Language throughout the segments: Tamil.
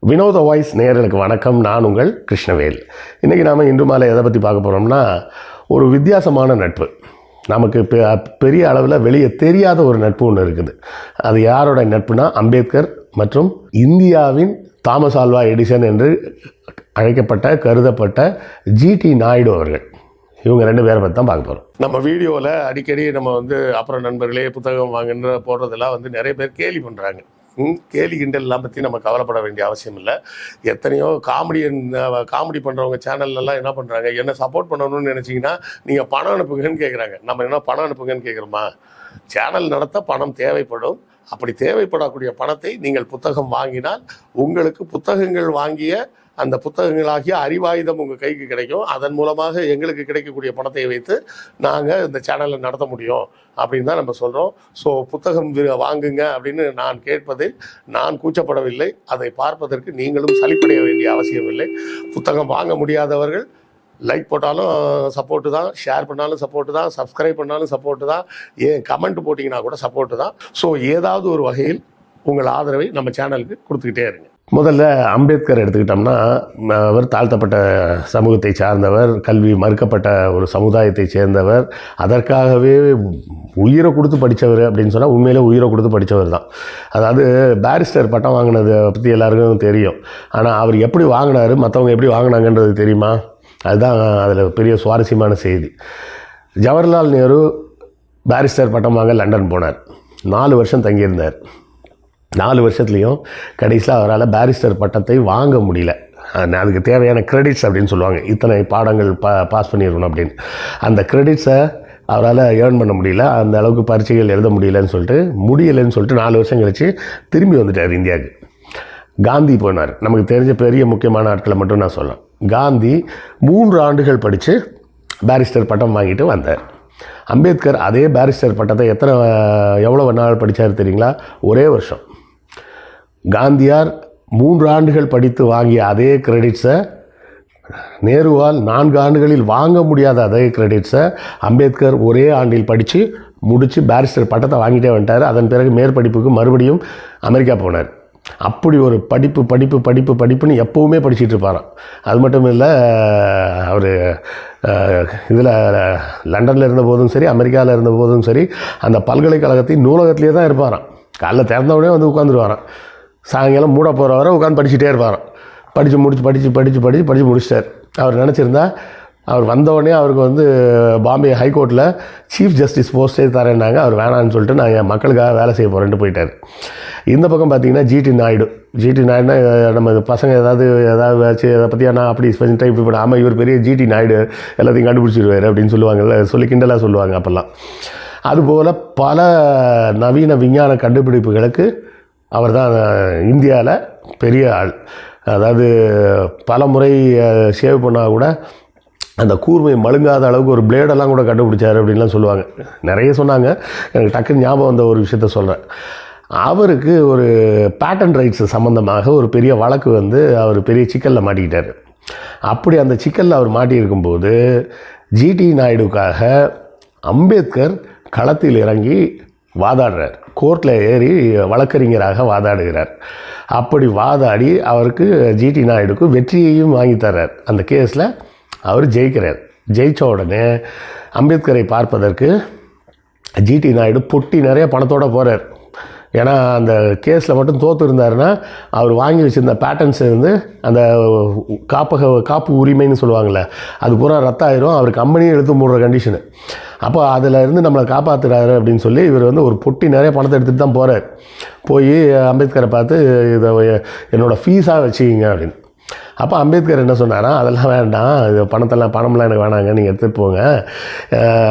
வினோத வாய்ஸ் நேயர்களுக்கு வணக்கம். நான் உங்கள் கிருஷ்ணவேல். இன்றைக்கி நாம் இன்று மாலை எதை பற்றி பார்க்க போகிறோம்னா, ஒரு வித்தியாசமான நட்பு. நமக்கு பெரிய அளவில் வெளியே தெரியாத ஒரு நட்பு ஒன்று இருக்குது. அது யாரோட நட்புனா, அம்பேத்கர் மற்றும் இந்தியாவின் தாமஸ் ஆல்வா எடிசன் என்று கருதப்பட்ட ஜிடி நாயுடு அவர்கள். இவங்க ரெண்டு பேரை பற்றி தான் பார்க்க போகிறோம். நம்ம வீடியோவில் அடிக்கடி நம்ம அப்புறம் நண்பர்களே புத்தகம் வாங்குன்ற போடுறதெல்லாம் நிறைய பேர் கேலி பண்ணுறாங்க. கேலி கிண்டல்லாம் பற்றி நம்ம கவலைப்பட வேண்டிய அவசியம் இல்லை. எத்தனையோ காமெடி பண்ணுறவங்க சேனல்லாம் என்ன பண்ணுறாங்க, என்ன சப்போர்ட் பண்ணணும்னு நினச்சிங்கன்னா நீங்கள் பணம் அனுப்புங்கன்னு கேட்குறாங்க. நம்ம என்ன பணம் அனுப்புங்கன்னு கேட்குறோமா? சேனல் நடத்த பணம் தேவைப்படும். அப்படி தேவைப்படக்கூடிய பணத்தை நீங்கள் புத்தகம் வாங்கினால் உங்களுக்கு புத்தகங்கள் வாங்கிய அந்த புத்தகங்களாகிய அறிவாயுதம் உங்கள் கைக்கு கிடைக்கும். அதன் மூலமாக எங்களுக்கு கிடைக்கக்கூடிய பணத்தை வைத்து நாங்கள் இந்த சேனலை நடத்த முடியும் அப்படின்னு தான் நம்ம சொல்கிறோம். ஸோ புத்தகம் வாங்குங்க அப்படின்னு நான் கேட்பதில் நான் கூச்சப்படவில்லை. அதை பார்ப்பதற்கு நீங்களும் சலிப்படைய வேண்டிய அவசியம் இல்லை. புத்தகம் வாங்க முடியாதவர்கள் லைக் போட்டாலும் சப்போர்ட்டு தான், ஷேர் பண்ணாலும் சப்போர்ட்டு தான், சப்ஸ்கிரைப் பண்ணாலும் சப்போர்ட்டு தான், ஏன் கமெண்ட் போட்டிங்கன்னா கூட சப்போர்ட்டு தான். ஸோ ஏதாவது ஒரு வகையில் உங்கள் ஆதரவை நம்ம சேனலுக்கு கொடுத்துக்கிட்டே இருங்க. முதல்ல அம்பேத்கர் எடுத்துக்கிட்டோம்னா, அவர் தாழ்த்தப்பட்ட சமூகத்தை சார்ந்தவர், கல்வி மறுக்கப்பட்ட ஒரு சமுதாயத்தை சேர்ந்தவர். அதற்காகவே உயிரை கொடுத்து படித்தவர் அப்படின்னு சொன்னால் உண்மையிலே உயிரை கொடுத்து படித்தவர் தான். அதாவது பாரிஸ்டர் பட்டம் வாங்கினதை பற்றி எல்லாருக்கும் தெரியும். ஆனால் அவர் எப்படி வாங்கினார், மற்றவங்க எப்படி வாங்கினாங்கன்றது தெரியுமா? அதுதான் அதில் பெரிய சுவாரஸ்யமான செய்தி. ஜவஹர்லால் நேரு பாரிஸ்டர் பட்டம் வாங்க லண்டன் போனார். 4 வருஷம் தங்கியிருந்தார். 4 வருஷத்துலேயும் கடைசியில் அவரால் பாரிஸ்டர் பட்டத்தை வாங்க முடியல. அதுக்கு தேவையான கிரெடிட்ஸ் அப்படின்னு சொல்லுவாங்க, இத்தனை பாடங்கள் பாஸ் பண்ணிடணும் அப்படின்னு. அந்த கிரெடிட்ஸை அவரால் ஏர்ன் பண்ண முடியல. அந்த அளவுக்கு பரீட்சைகள் எழுத முடியலன்னு சொல்லிட்டு 4 வருஷம் கழித்து திரும்பி வந்துட்டார் இந்தியாவுக்கு. காந்தி போனார். நமக்கு தெரிஞ்ச பெரிய முக்கியமான ஆட்களை மட்டும் நான் சொல்லலாம். காந்தி 3 ஆண்டுகள் படித்து பாரிஸ்டர் பட்டம் வாங்கிட்டு வந்தார். அம்பேத்கர் அதே பாரிஸ்டர் பட்டத்தை எவ்வளோ நாள் படித்தார் தெரியுங்களா? ஒரே வருஷம். காந்தியார் 3 ஆண்டுகள் படித்து வாங்கிய அதே கிரெடிட்ஸை நேருவால் 4 ஆண்டுகளில் வாங்க முடியாத அதே கிரெடிட்ஸை அம்பேத்கர் ஒரே ஆண்டில் படித்து முடித்து பாரிஸ்டர் பட்டத்தை வாங்கிட்டே வந்துட்டார். அதன் பிறகு மேற்படிப்புக்கு மறுபடியும் அமெரிக்கா போனார். அப்படி ஒரு படிப்புன்னு எப்போவுமே படிச்சுட்டு இருப்பாராம். அது மட்டும் இல்லை, அவர் இதில் லண்டனில் இருந்த போதும் சரி, அமெரிக்காவில் இருந்த போதும் சரி, அந்த பல்கலைக்கழகத்தின் நூலகத்திலே தான் இருப்பாராம். காலைல திறந்தவுடனே உட்காந்துருவாராம். சாயங்காலம் மூட போகிற வரை உட்காந்து படிச்சுட்டே இருப்பாராம். படித்து முடிச்சிட்டார். அவர் நினச்சிருந்தா அவர் வந்தவுடனே அவருக்கு பாம்பே ஹைகோர்ட்டில் சீஃப் ஜஸ்டிஸ் போஸ்ட்டே தரேன்னாங்க. அவர் வேணான்னு சொல்லிட்டு நான் என் மக்களுக்காக வேலை செய்ய போகிறேன்ட்டு போயிட்டார். இந்த பக்கம் பார்த்தீங்கன்னா ஜிடி நாயுடுனா நம்ம பசங்க ஏதாவது வச்சு அதை பற்றியா நான் அப்படி டைப் இப்படி பண்ண, ஆமாம் இவர் பெரிய ஜிடி நாயுடு எல்லாத்தையும் கண்டுபிடிச்சிருவார் அப்படின்னு சொல்லுவாங்கல்ல, சொல்லி கிண்டலாக சொல்லுவாங்க அப்போல்லாம். அதுபோல் பல நவீன விஞ்ஞான கண்டுபிடிப்புகளுக்கு அவர் தான் இந்தியாவில் பெரிய ஆள். அதாவது பல முறை சேவ் பண்ணால் கூட அந்த கூர்மை மழுங்காத அளவுக்கு ஒரு பிளேடெல்லாம் கூட கண்டுபிடிச்சார் அப்படின்லாம் சொல்லுவாங்க. நிறைய சொன்னாங்க. எனக்கு டக்குன்னு ஞாபகம் வந்த ஒரு விஷயத்த சொல்கிறேன். அவருக்கு ஒரு பேட்டன் ரைட்ஸ் சம்மந்தமாக ஒரு பெரிய வழக்கு அவர் பெரிய சிக்கலில் மாட்டிக்கிட்டார். அப்படி அந்த சிக்கலில் அவர் மாட்டியிருக்கும்போது ஜிடி நாயுடுக்காக அம்பேத்கர் களத்தில் இறங்கி வாதாடுறார். கோர்ட்டில் ஏறி வழக்கறிஞராக வாதாடுகிறார். அப்படி வாதாடி அவருக்கு ஜிடி நாயுடுக்கு வெற்றியையும் வாங்கி தர்றார். அந்த கேஸில் அவர் ஜெயிக்கிறார். ஜெயித்த உடனே அம்பேத்கரை பார்ப்பதற்கு ஜிடி நாயுடு பொட்டி நிறைய பணத்தோடு போகிறார். ஏன்னா அந்த கேஸில் மட்டும் தோற்று இருந்தாருன்னா அவர் வாங்கி வச்சுருந்த பேட்டர்ன்ஸ் அந்த காப்பு உரிமைன்னு சொல்லுவாங்கள்ல, அது பூரா ரத்த ஆயிரும். அவர் கம்பெனியை எடுத்து மூடுற கண்டிஷனு. அப்போ அதில் இருந்து நம்மளை காப்பாற்றுறாரு அப்படின்னு சொல்லி இவர் ஒரு பொட்டி நிறைய பணத்தை எடுத்துகிட்டு தான் போகிறார். போய் அம்பேத்கரை பார்த்து இதை என்னோடய ஃபீஸாக வச்சுக்கிங்க அப்படின்னு. அப்போ அம்பேத்கர் என்ன சொன்னாரா, அதெல்லாம் வேண்டாம், இது பணமெல்லாம் எனக்கு வேணாங்க, நீங்கள் எடுத்துகிட்டு போங்க.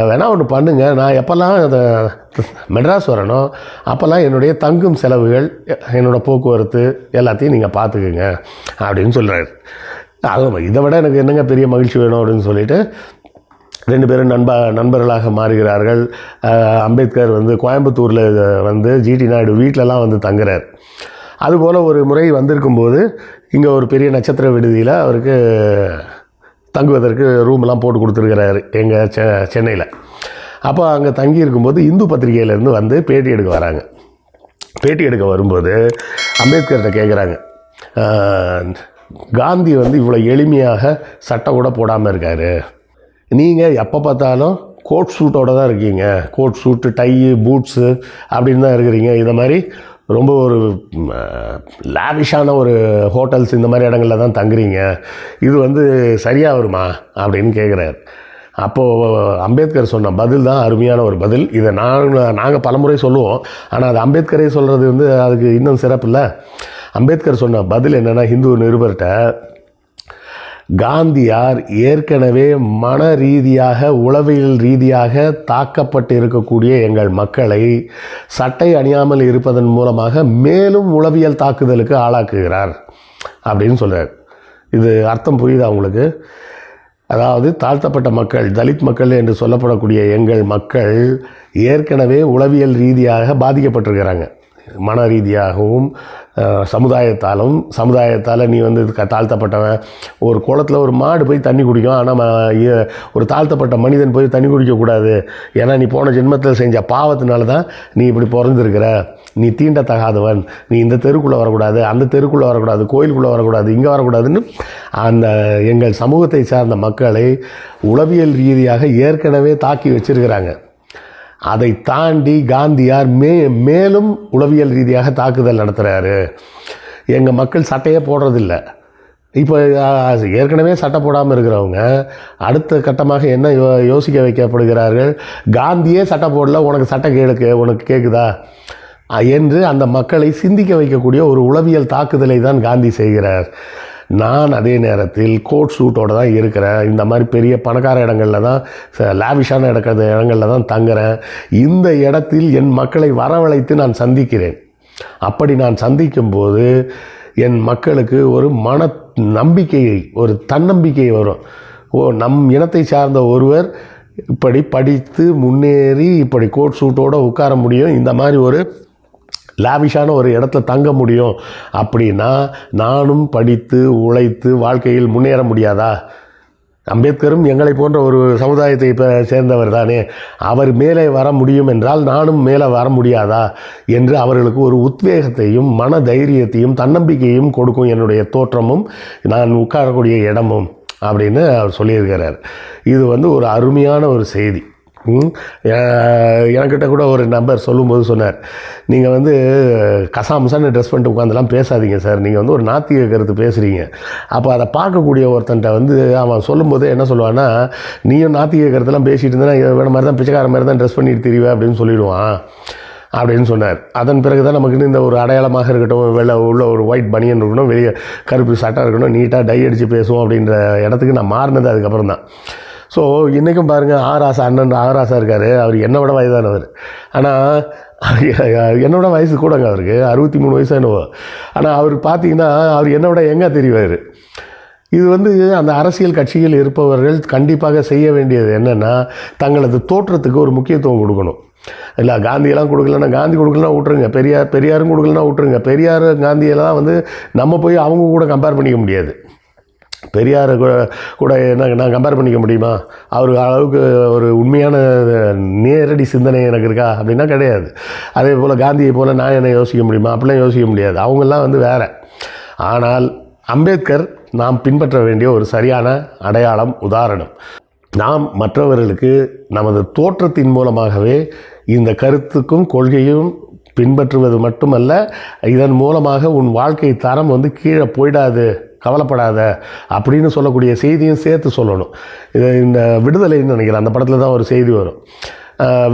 வேணா ஒன்று பண்ணுங்க, நான் எப்போல்லாம் அதை மெட்ராஸ் வரணும் அப்போல்லாம் என்னுடைய தங்கும் செலவுகள், என்னோடய போக்குவரத்து எல்லாத்தையும் நீங்கள் பார்த்துக்குங்க அப்படின்னு சொல்கிறாரு. அது இதை விட எனக்கு என்னங்க பெரிய மகிழ்ச்சி வேணும் அப்படின்னு சொல்லிட்டு 2 பேரும் நண்பர்களாக மாறுகிறார்கள். அம்பேத்கர் கோயம்புத்தூரில் ஜிடி நாயுடு வீட்டிலலாம் தங்குறார். அதுபோல் ஒரு முறை வந்திருக்கும்போது இங்கே ஒரு பெரிய நட்சத்திர விடுதியில் அவருக்கு தங்குவதற்கு ரூமெல்லாம் போட்டு கொடுத்துருக்கிறாரு எங்கள் சென்னையில். அப்போ அங்கே தங்கி இருக்கும்போது இந்து பத்திரிகையிலேருந்து பேட்டி எடுக்க வராங்க. பேட்டி எடுக்க வரும்போது அம்பேத்கர்கிட்ட கேட்குறாங்க, காந்தி வந்து இவ்வளோ எளிமையாக சட்டை கூட போடாமல் இருக்கார். நீங்கள் எப்போ பார்த்தாலும் கோட் சூட்டோடு தான் இருக்கீங்க, கோட் சூட்டு டையு பூட்ஸு அப்படின்னு தான் இருக்கிறீங்க. இந்த மாதிரி ரொம்ப ஒரு லாவிஷான ஒரு ஹோட்டல்ஸ் இந்த மாதிரி இடங்களில் தான் தங்குறீங்க. இது வந்து சரியாக வருமா அப்படின்னு கேட்குறாரு. அப்போது அம்பேத்கர் சொன்ன பதில் தான் அருமையான ஒரு பதில். இதை நாங்கள் பலமுறை சொல்லுவோம், ஆனால் அது அம்பேத்கரே சொல்கிறது வந்து அதுக்கு இன்னும் சிறப்பு இல்லை. அம்பேத்கர் சொன்ன பதில் என்னென்னா, ஹிந்து நிருபர்கிட்ட காந்தியார் ஏற்கனவே மன ரீதியாக உளவியல் ரீதியாக தாக்கப்பட்டு இருக்கக்கூடிய எங்கள் மக்களை சட்டை அணியாமல் இருப்பதன் மூலமாக மேலும் உளவியல் தாக்குதலுக்கு ஆளாக்குகிறார் அப்படின்னு சொல்கிறார். இது அர்த்தம் புரியுதா உங்களுக்கு? அதாவது தாழ்த்தப்பட்ட மக்கள், தலித் மக்கள் என்று சொல்லப்படக்கூடிய எங்கள் மக்கள் ஏற்கனவே உளவியல் ரீதியாக பாதிக்கப்பட்டிருக்கிறாங்க. மன ரீதியாகவும் சமுதாயத்தால் நீ வந்து தாழ்த்தப்பட்டவன். ஒரு குளத்தில் ஒரு மாடு போய் தண்ணி குடிக்கும், ஆனால் ஒரு தாழ்த்தப்பட்ட மனிதன் போய் தண்ணி குடிக்கக்கூடாது. ஏன்னா நீ போன ஜென்மத்தில் செஞ்ச பாவத்தினால தான் நீ இப்படி பிறந்திருக்கிற. நீ தீண்டத்தகாதவன், நீ இந்த தெருக்குள்ளே வரக்கூடாது, அந்த தெருக்குள்ளே வரக்கூடாது, கோயிலுக்குள்ளே வரக்கூடாது, இங்கே வரக்கூடாதுன்னு அந்த எங்கள் சமூகத்தை சார்ந்த மக்களை உளவியல் ரீதியாக ஏற்கனவே தாக்கி வச்சிருக்கிறாங்க. அதை தாண்டி காந்தியார் மேலும் உளவியல் ரீதியாக தாக்குதல் நடத்துகிறாரு. எங்கள் மக்கள் சட்டையே போடுறதில்ல. இப்போ ஏற்கனவே சட்டை போடாமல் இருக்கிறவங்க அடுத்த கட்டமாக என்ன யோசிக்க வைக்கப்படுகிறார்கள்? காந்தியே சட்டை போடல, உனக்கு சட்டை உனக்கு கேட்குதா என்று அந்த மக்களை சிந்திக்க வைக்கக்கூடிய ஒரு உளவியல் தாக்குதலை தான் காந்தி செய்கிறார். நான் அதே நேரத்தில் கோட் சூட்டோடு தான் இருக்கிறேன். இந்த மாதிரி பெரிய பணக்கார இடங்களில் தான், லாவிஷான இடங்களில் தான் தங்குறேன். இந்த இடத்தில் என் மக்களை வரவழைத்து நான் சந்திக்கிறேன். அப்படி நான் சந்திக்கும்போது என் மக்களுக்கு ஒரு மன நம்பிக்கையை, ஒரு தன்னம்பிக்கை வரும். நம் இனத்தை சார்ந்த ஒருவர் இப்படி படித்து முன்னேறி இப்படி கோட் சூட்டோடு உட்கார முடியும், இந்த மாதிரி ஒரு லாவிஷான ஒரு இடத்துல தங்க முடியும் அப்படின்னா நானும் படித்து உழைத்து வாழ்க்கையில் முன்னேற முடியாதா? அம்பேத்கரும் எங்களை போன்ற ஒரு சமுதாயத்தை சேர்ந்தவர் தானே, அவர் மேலே வர முடியும் என்றால் நானும் மேலே வர முடியாதா என்று அவர்களுக்கு ஒரு உத்வேகத்தையும் மன தைரியத்தையும் தன்னம்பிக்கையும் கொடுக்கும் என்னுடைய தோற்றமும் நான் உட்காரக்கூடிய இடமும் அப்படின்னு அவர் சொல்லியிருக்கிறார். இது வந்து ஒரு அருமையான ஒரு செய்தி. என்கிட்ட கூட ஒரு நம்பர் சொல்லும்போது சொன்னார், நீங்கள் வந்து கசாமசான்னு ட்ரெஸ் பண்ணிட்டு உட்காந்துலாம் பேசாதீங்க சார், நீங்கள் வந்து ஒரு நாத்திக கருத்து பேசுகிறீங்க. அப்போ அதை பார்க்கக்கூடிய ஒருத்தன்ட்ட வந்து அவன் சொல்லும்போது என்ன சொல்லுவான்னா, நீயும் நாத்திக கருத்துலாம் பேசிகிட்டு இருந்தேன்னா வேறு மாதிரி தான் பிச்சைக்கார மாதிரி தான் ட்ரெஸ் பண்ணிட்டு தெரியுவேன் அப்படின்னு சொல்லிவிடுவான் அப்படின்னு சொன்னார். அதன் பிறகு தான் நமக்கு இந்த ஒரு அடையாளமாக இருக்கட்டும், வெள்ளை உள்ள ஒரு ஒயிட் பனியன் இருக்கணும், வெளியே கருப்பு சட்டை இருக்கணும், நீட்டாக டை அடித்து பேசுவோம் அப்படின்ற இடத்துக்கு நான் மாறினது அதுக்கப்புறம் தான். ஸோ இன்றைக்கும் பாருங்கள், அண்ணன் ஆராசா இருக்கார். அவர் என்னை விட வயதானவர். ஆனால் என்னோட வயசு கூடங்க, அவருக்கு 63 வயசு என்னவோ. ஆனால் அவர் பார்த்தீங்கன்னா அவர் என்னை விட எங்கே தெரிவார். இது வந்து அந்த அரசியல் கட்சியில் இருப்பவர்கள் கண்டிப்பாக செய்ய வேண்டியது என்னென்னா, தங்களது தோற்றத்துக்கு ஒரு முக்கியத்துவம் கொடுக்கணும். இல்லை காந்தியெல்லாம் கொடுக்கலன்னா, காந்தி கொடுக்கலன்னா விட்ருங்க, பெரியாரும் கொடுக்கலன்னா விட்ருங்க. பெரியார் காந்தியெல்லாம் வந்து நம்ம போய் அவங்க கூட கம்பேர் பண்ணிக்க முடியாது. பெரியார் கூட என்ன நான் கம்பேர் பண்ணிக்க முடியுமா? அவருக்கு அளவுக்கு ஒரு உண்மையான நேரடி சிந்தனை எனக்கு இருக்கா அப்படின்னா கிடையாது. அதே போல் காந்தியை போல் நான் என்ன யோசிக்க முடியுமா? அப்படிலாம் யோசிக்க முடியாது. அவங்கெல்லாம் வந்து வேறு. ஆனால் அம்பேத்கர் நாம் பின்பற்ற வேண்டிய ஒரு சரியான அடையாளம், உதாரணம். நாம் மற்றவர்களுக்கு நமது தோற்றத்தின் மூலமாகவே இந்த கருத்துக்கும் கொள்கையும் பின்பற்றுவது மட்டுமல்ல, இதன் மூலமாக உன் வாழ்க்கை தரம் வந்து கீழே போயிடாது, கவலைப்படாத அப்படின்னு சொல்லக்கூடிய செய்தியும் சேர்த்து சொல்லணும். இது இந்த விடுதலைன்னு நினைக்கிறேன், அந்த படத்தில் தான் ஒரு செய்தி வரும்.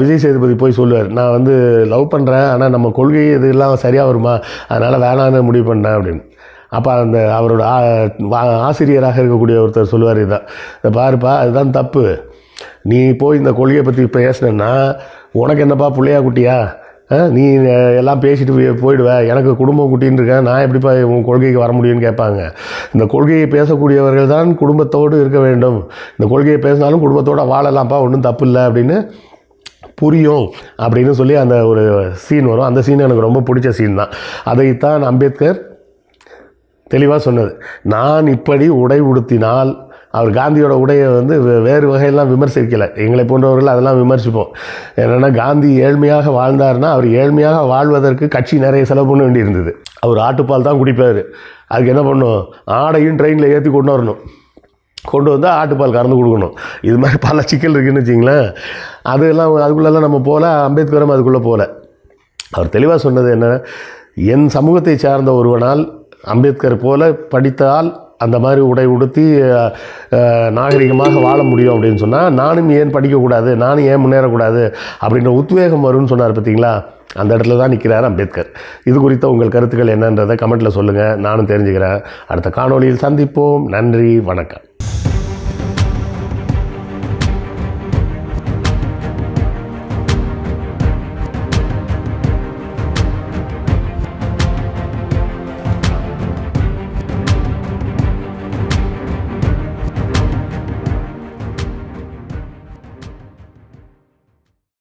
விஜய் சேதுபதி போய் சொல்லுவார், நான் வந்து லவ் பண்ணுறேன், ஆனால் நம்ம கொள்கை இதெல்லாம் சரியாக வருமா, அதனால் வேணான்னு முடிவு பண்ணேன் அப்படின்னு. அப்போ அந்த அவரோட ஆசிரியராக இருக்கக்கூடிய ஒருத்தர் சொல்லுவார், இதான் இதை பாருப்பா, அதுதான் தப்பு. நீ போய் இந்த கொள்கையை பற்றி பேசினேன்னா உனக்கு என்னப்பா பிள்ளையா குட்டியா, நீ எல்லாம் பேசிட்டு போயிடுவேன், எனக்கு குடும்பம் குட்டின்னு இருக்கேன், நான் எப்படிப்பா உன் கொள்கைக்கு வர முடியும்னு கேட்பாங்க. இந்த கொள்கையை பேசக்கூடியவர்கள் தான் குடும்பத்தோடு இருக்க வேண்டும். இந்த கொள்கையை பேசினாலும் குடும்பத்தோடு வாழலாம்ப்பா, ஒன்றும் தப்பு இல்லை அப்படின்னு புரியும் அப்படின்னு சொல்லி அந்த ஒரு சீன் வரும். அந்த சீன் எனக்கு ரொம்ப பிடிச்ச சீன் தான். அதைத்தான் அம்பேத்கர் தெளிவாக சொன்னது. நான் இப்படி உடை உடுத்தினால், அவர் காந்தியோட உடையை வந்து வேறு வகையெல்லாம் விமர்சிக்கலை, எங்களை போன்றவர்கள் அதெல்லாம் விமர்சிப்போம். என்னென்னா, காந்தி ஏழ்மையாக வாழ்ந்தார்னா அவர் ஏழ்மையாக வாழ்வதற்கு கட்சி நிறைய செலவு பண்ண வேண்டியிருந்தது. அவர் ஆட்டுப்பால் தான் குடிப்பார், அதுக்கு என்ன பண்ணணும், ஆடையும் ட்ரெயினில் ஏற்றி கொண்டு வந்து ஆட்டுப்பால் கறந்து கொடுக்கணும். இது மாதிரி பல சிக்கல் இருக்குதுன்னு வச்சிங்களேன். அதுக்குள்ளெல்லாம் நம்ம போகல, அம்பேத்கரும் அதுக்குள்ளே போகல. அவர் தெளிவாக சொன்னது என்ன, என் சமூகத்தை சார்ந்த ஒருவனால் அம்பேத்கர் போல படித்தால் அந்த மாதிரி உடை உடுத்தி நாகரிகமாக வாழ முடியும் அப்படின்னு சொன்னால், நானும் ஏன் படிக்கக்கூடாது, நானும் ஏன் முன்னேறக்கூடாது அப்படின்ற உத்வேகம் வரும்னு சொன்னார் பார்த்தீங்களா. அந்த இடத்துல தான் நிற்கிறார் அம்பேத்கர். இது குறித்த உங்கள் கருத்துக்கள் என்னன்றதை கமெண்ட்டில் சொல்லுங்கள், நானும் தெரிஞ்சுக்கிறேன். அடுத்த காணொளியில் சந்திப்போம். நன்றி, வணக்கம்.